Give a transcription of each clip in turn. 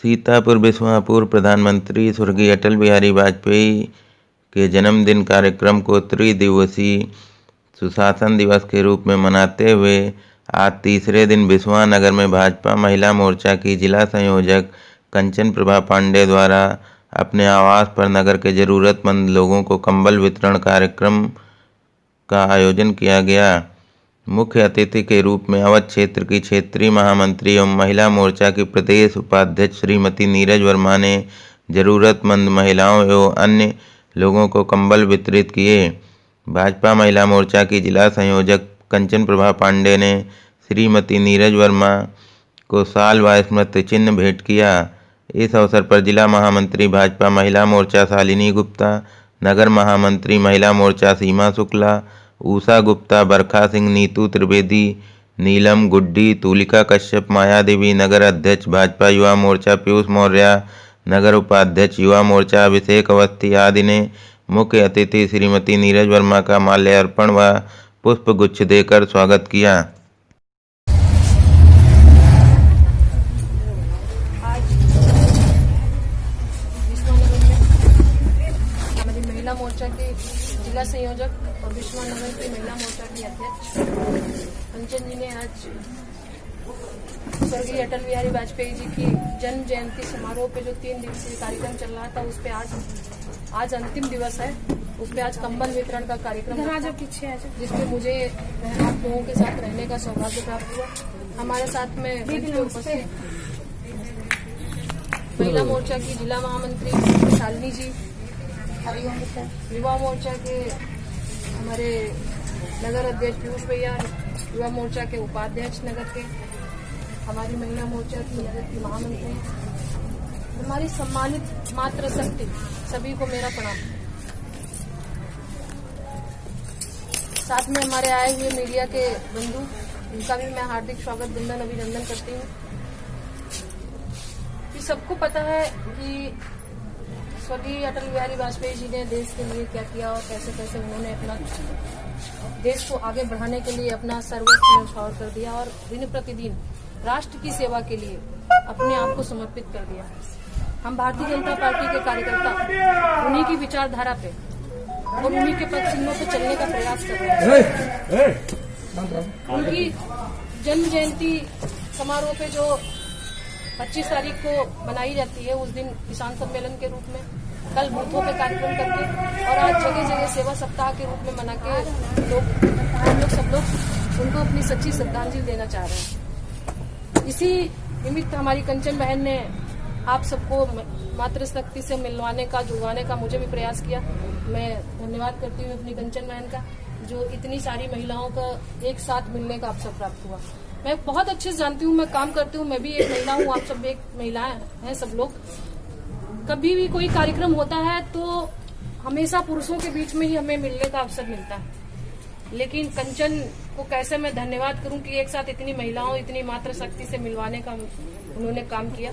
सीतापुर बिस्वा पूर्व प्रधानमंत्री स्वर्गीय अटल बिहारी वाजपेयी के जन्मदिन कार्यक्रम को त्रिदिवसीय सुशासन दिवस के रूप में मनाते हुए आज तीसरे दिन बिस्वा नगर में भाजपा महिला मोर्चा की जिला संयोजक कंचन प्रभा पांडे द्वारा अपने आवास पर नगर के जरूरतमंद लोगों को कंबल वितरण कार्यक्रम का आयोजन किया गया। मुख्य अतिथि के रूप में अवध क्षेत्र की क्षेत्रीय महामंत्री एवं महिला मोर्चा की प्रदेश उपाध्यक्ष श्रीमती नीरज वर्मा ने जरूरतमंद महिलाओं एवं अन्य लोगों को कंबल वितरित किए। भाजपा महिला मोर्चा की जिला संयोजक कंचन प्रभा पांडे ने श्रीमती नीरज वर्मा को साल व स्मृति चिन्ह भेंट किया। इस अवसर पर जिला महामंत्री भाजपा महिला मोर्चा शालिनी गुप्ता, नगर महामंत्री महिला मोर्चा सीमा शुक्ला, उषा गुप्ता, बरखा सिंह, नीतू त्रिवेदी, नीलम गुड्डी, तुलिका कश्यप, माया देवी, नगर अध्यक्ष भाजपा युवा मोर्चा पीयूष मौर्य, नगर उपाध्यक्ष युवा मोर्चा अभिषेक अवस्थी आदि ने मुख्य अतिथि श्रीमती नीरज वर्मा का माल्यार्पण व पुष्प गुच्छ देकर स्वागत किया। महिला मोर्चा के जिला संयोजक और विश्वा नगर की महिला मोर्चा की अध्यक्ष कंचन जी ने आज स्वर्गीय अटल बिहारी वाजपेयी जी की जन्म जयंती समारोह पे जो 3 दिवसीय कार्यक्रम चल रहा था उस पे आज अंतिम दिवस है। उस पे आज कंबल वितरण का कार्यक्रम जिसपे मुझे आप लोगों के साथ रहने का सौभाग्य प्राप्त हुआ। हमारे साथ में उपस्थित महिला मोर्चा की जिला महामंत्री शालिनी जी, युवा मोर्चा के हमारे नगर अध्यक्ष पीयूष भैया, युवा मोर्चा के उपाध्यक्ष नगर के, हमारी महिला मोर्चा की नगर की महामंत्री, हमारी सम्मानित मातृशक्ति, सभी को मेरा प्रणाम। साथ में हमारे आए हुए मीडिया के बंधु, उनका भी मैं हार्दिक स्वागत वंदन अभिनंदन करती हूँ। कि सबको पता है कि स्वर्गीय अटल बिहारी वाजपेयी जी ने देश के लिए क्या किया और कैसे कैसे उन्होंने अपना देश को आगे बढ़ाने के लिए अपना सर्वस्व न्यौछावर कर दिया और दिन प्रतिदिन राष्ट्र की सेवा के लिए अपने आप को समर्पित कर दिया। हम भारतीय जनता पार्टी के कार्यकर्ता उन्हीं की विचारधारा पे और उन्हीं के पद चिन्हों पे चलने का प्रयास कर रहे हैं। उनकी जन्म जयंती समारोह पे जो 25 तारीख को बनाई जाती है, उस दिन किसान सम्मेलन के रूप में, कल बूथों पे कार्यक्रम करके और आज जगह जगह सेवा सप्ताह के रूप में मना के हम लोग सब लोग उनको अपनी सच्ची श्रद्धांजलि देना चाह रहे हैं। इसी निमित्त हमारी कंचन बहन ने आप सबको मातृशक्ति से मिलवाने का, जुड़वाने का मुझे भी प्रयास किया। मैं धन्यवाद करती हूँ अपनी कंचन बहन का, जो इतनी सारी महिलाओं का एक साथ मिलने का अवसर प्राप्त हुआ। मैं बहुत अच्छे से जानती हूँ, मैं काम करती हूँ, मैं भी एक महिला हूँ, आप सब एक महिलाएं हैं सब लोग। कभी भी कोई कार्यक्रम होता है तो हमेशा पुरुषों के बीच में ही हमें मिलने का अवसर मिलता है, लेकिन कंचन को कैसे मैं धन्यवाद करूं कि एक साथ इतनी महिलाओं, इतनी मातृशक्ति से मिलवाने का उन्होंने काम किया।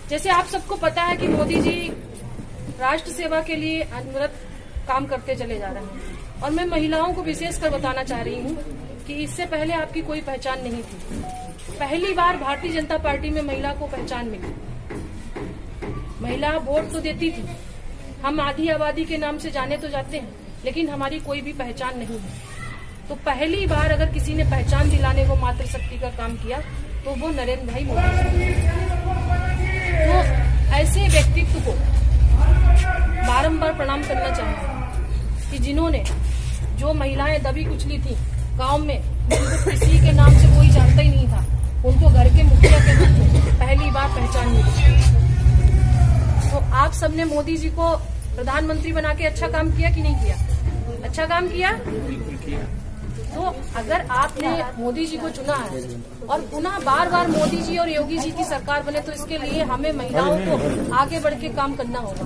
जैसे आप सबको पता है कि मोदी जी राष्ट्र सेवा के लिए अनवरत काम करते चले जा रहे हैं और मैं महिलाओं को विशेष कर बताना चाह रही हूँ कि इससे पहले आपकी कोई पहचान नहीं थी। पहली बार भारतीय जनता पार्टी में महिला को पहचान मिली। महिला वोट तो देती थी, हम आधी आबादी के नाम से जाने तो जाते हैं, लेकिन हमारी कोई भी पहचान नहीं है। तो पहली बार अगर किसी ने पहचान दिलाने को मातृशक्ति का काम किया तो वो नरेंद्र भाई मोदी। तो ऐसे व्यक्तित्व को बारंबार प्रणाम करना चाहूंगा कि जिन्होंने, जो महिलाएं दबी कुचली थी गांव में, उनको किसी के नाम से कोई जानता ही नहीं था, उनको घर के मुखिया के रूप में पहली बार पहचान मिली। तो आप सबने मोदी जी को प्रधानमंत्री बना के अच्छा काम किया कि नहीं किया? अच्छा काम किया। तो अगर आपने मोदी जी को चुना है और पुनः बार बार मोदी जी और योगी जी की सरकार बने, तो इसके लिए हमें महिलाओं को आगे बढ़ के काम करना होगा।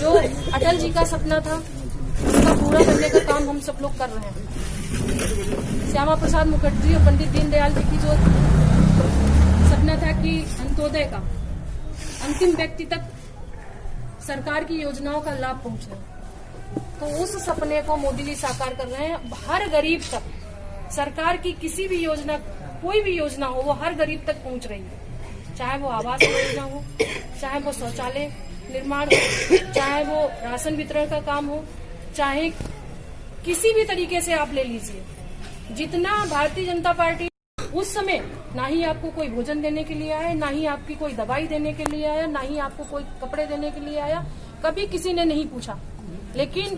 जो अटल जी का सपना था उसका पूरा करने का काम हम सब लोग कर रहे हैं। श्यामा प्रसाद मुखर्जी और पंडित दीनदयाल जी की जो सपना था कि अंत्योदय का अंतिम व्यक्ति तक सरकार की योजनाओं का लाभ पहुंचे, तो उस सपने को मोदी जी साकार कर रहे हैं। हर गरीब तक सरकार की किसी भी योजना, कोई भी योजना हो, वो हर गरीब तक पहुंच रही है। चाहे वो आवास योजना हो, चाहे वो शौचालय निर्माण हो, चाहे वो राशन वितरण का काम हो, चाहे किसी भी तरीके से आप ले लीजिए। जितना भारतीय जनता पार्टी उस समय ना ही आपको कोई भोजन देने के लिए आया, ना ही आपकी कोई दवाई देने के लिए आया, ना ही आपको कोई कपड़े देने के लिए आया, कभी किसी ने नहीं पूछा। लेकिन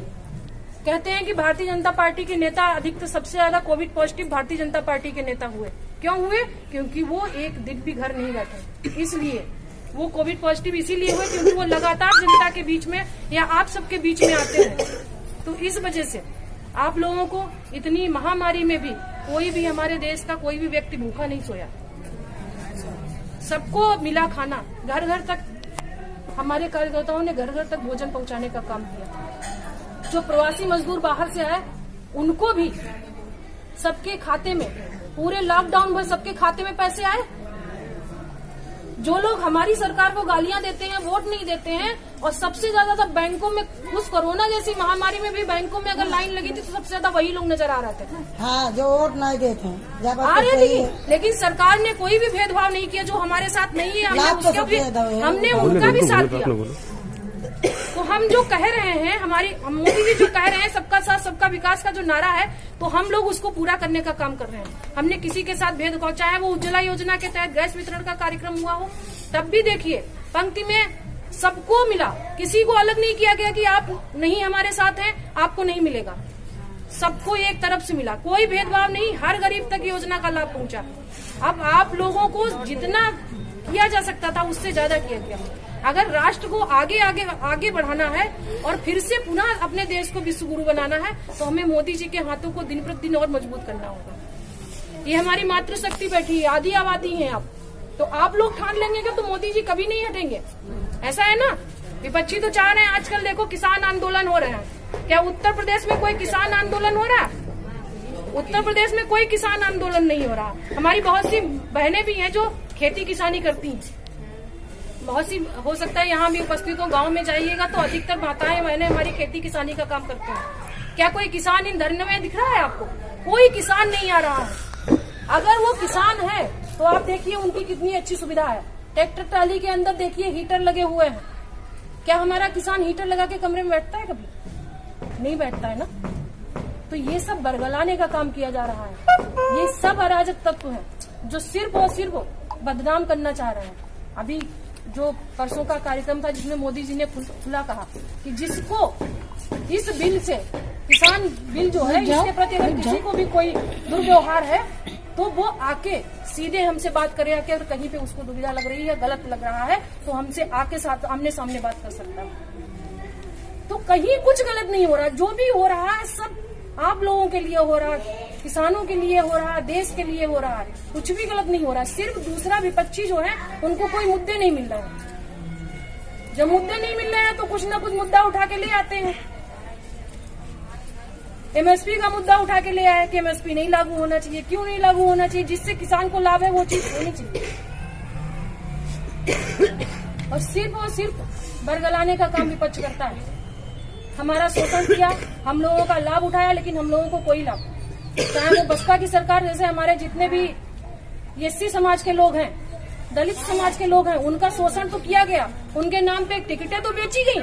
कहते हैं कि भारतीय जनता पार्टी के नेता अधिकतर सबसे ज्यादा Covid positive Bharatiya Janata party के नेता हुए। क्यों हुए? क्योंकि वो एक दिन भी घर नहीं बैठे। इसलिए वो कोविड पॉजिटिव इसीलिए हुए क्योंकि वो लगातार जनता के बीच में या आप सबके बीच में आते हैं। तो इस वजह से आप लोगों को इतनी महामारी में भी कोई भी हमारे देश का कोई भी व्यक्ति भूखा नहीं सोया। सबको मिला खाना, घर घर तक हमारे कार्यकर्ताओं ने घर घर तक भोजन पहुंचाने का काम किया। जो प्रवासी मजदूर बाहर से आए उनको भी सबके खाते में, पूरे लॉकडाउन भर सबके खाते में पैसे आए। जो लोग हमारी सरकार को गालियां देते हैं, वोट नहीं देते हैं, और सबसे ज्यादा तो बैंकों में उस कोरोना जैसी महामारी में भी बैंकों में अगर लाइन लगी थी तो सबसे ज्यादा वही लोग नजर आ रहे थे। हाँ, जो वोट नहीं देते हैं आ रहे थे, लेकिन सरकार ने कोई भी भेदभाव नहीं किया। जो हमारे साथ नहीं है हमने उनका भी साथ दिया। तो हम जो कह रहे हैं, मोदी जी जो कह रहे हैं सबका साथ सबका विकास का जो नारा है, तो हम लोग उसको पूरा करने का काम कर रहे हैं। हमने किसी के साथ भेदभाव, चाहे वो उज्ज्वला योजना के तहत गैस वितरण का कार्यक्रम हुआ हो, तब भी देखिए पंक्ति में सबको मिला, किसी को अलग नहीं किया गया कि आप नहीं हमारे साथ हैं आपको नहीं मिलेगा। सबको एक तरफ से मिला, कोई भेदभाव नहीं, हर गरीब तक योजना का लाभ पहुंचा। अब आप लोगों को जितना किया जा सकता था उससे ज्यादा किया गया। अगर राष्ट्र को आगे बढ़ाना है और फिर से पुनः अपने देश को विश्व गुरु बनाना है, तो हमें मोदी जी के हाथों को दिन प्रतिदिन और मजबूत करना होगा। ये हमारी मातृशक्ति बैठी है, आधी आबादी है आप, तो आप लोग ठान लेंगे कि तो मोदी जी कभी नहीं हटेंगे। ऐसा है ना? विपक्षी तो चाह रहे हैं, आजकल देखो किसान आंदोलन हो रहे हैं। क्या उत्तर प्रदेश में कोई किसान आंदोलन हो रहा है? उत्तर प्रदेश में कोई किसान आंदोलन नहीं हो रहा। हमारी बहुत सी बहनें भी हैं जो खेती किसानी करती हैं, बहुत सी, हो सकता है यहाँ भी उपस्थित हो, गांव में जाइएगा तो अधिकतर माताएं बहनें हमारी खेती किसानी का काम करते हैं। क्या कोई किसान इन धरने में दिख रहा है आपको? कोई किसान नहीं आ रहा है। अगर वो किसान है तो आप देखिए उनकी कितनी अच्छी सुविधा है। ट्रैक्टर ट्राली के अंदर देखिए हीटर लगे हुए हैं। क्या हमारा किसान हीटर लगा के कमरे में बैठता है? कभी नहीं बैठता है ना। तो ये सब बरगलाने का काम किया जा रहा है। ये सब अराजक तत्व है जो सिर्फ और सिर्फ बदनाम करना चाह रहे हैं। अभी जो परसों का कार्यक्रम था जिसमें मोदी जी ने खुला कहा कि जिसको इस बिल से, किसान बिल जो है, इसके प्रति अगर किसी को भी कोई दुर्व्यवहार है तो वो आके सीधे हमसे बात करे। आके अगर कहीं पे उसको दुविधा लग रही है, गलत लग रहा है, तो हमसे आके साथ आमने सामने बात कर सकता है। तो कहीं कुछ गलत नहीं हो रहा। जो भी हो रहा है सब आप लोगों के लिए हो रहा है, किसानों के लिए हो रहा है, देश के लिए हो रहा है। कुछ भी गलत नहीं हो रहा। सिर्फ दूसरा विपक्षी जो है उनको कोई मुद्दे नहीं मिल रहे हैं। जब मुद्दे नहीं मिल रहे हैं तो कुछ ना कुछ मुद्दा उठा के ले आते हैं। एमएसपी का मुद्दा उठा के ले आए कि एमएसपी नहीं लागू होना चाहिए। क्यों नहीं लागू होना चाहिए? जिससे किसान को लाभ है वो चीज होनी चाहिए। और सिर्फ बरगलाने का काम विपक्ष करता है। हमारा शोषण किया, हम लोगों का लाभ उठाया, लेकिन हम लोगों को कोई लाभ, चाहे वो बसपा की सरकार, जैसे हमारे जितने भी एससी समाज के लोग हैं, दलित समाज के लोग हैं, उनका शोषण तो किया गया। उनके नाम पे टिकटें तो बेची गई,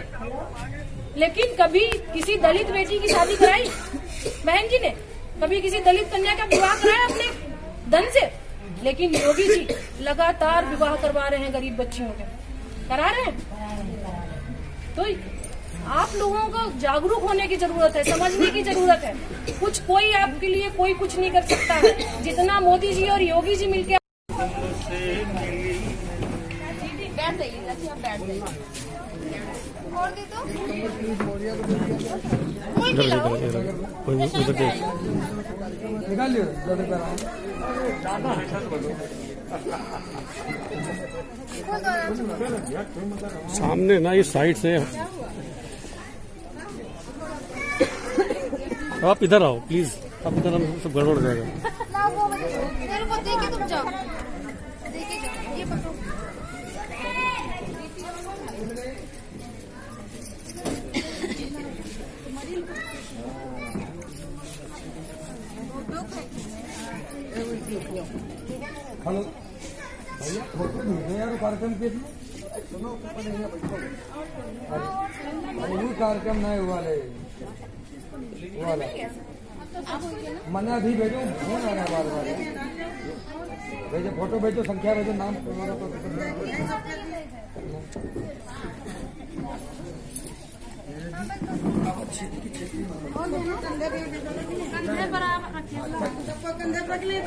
लेकिन कभी किसी दलित बेटी की शादी कराई बहन जी ने? कभी किसी दलित कन्या का विवाह कराया अपने धन से? लेकिन योगी जी लगातार विवाह करवा रहे हैं गरीब बच्चियों के, करा रहे हैं। तो आप लोगों को जागरूक होने की जरूरत है, समझने की जरूरत है। कोई आपके लिए कोई कुछ नहीं कर सकता है जितना मोदी जी और योगी जी मिलकर। बैठ जाइए, बैठ जाइए और दे दो। निकाल लियो। सामने ना इस साइड से आप इधर आओ प्लीज। आप इधर, हम सब गड़बड़ हो जाएगा। मेरे को देके तुम जाओ, देके जाओ। ये पकड़ो। हेलो कार्यक्रम के कार्यक्रम नहीं हुआ मना भी भेजो फोन आ रहा है बार भेजो फोटो भेजो संख्या भेजो नाम कंधे पर आप रखिए कंधे पकड़े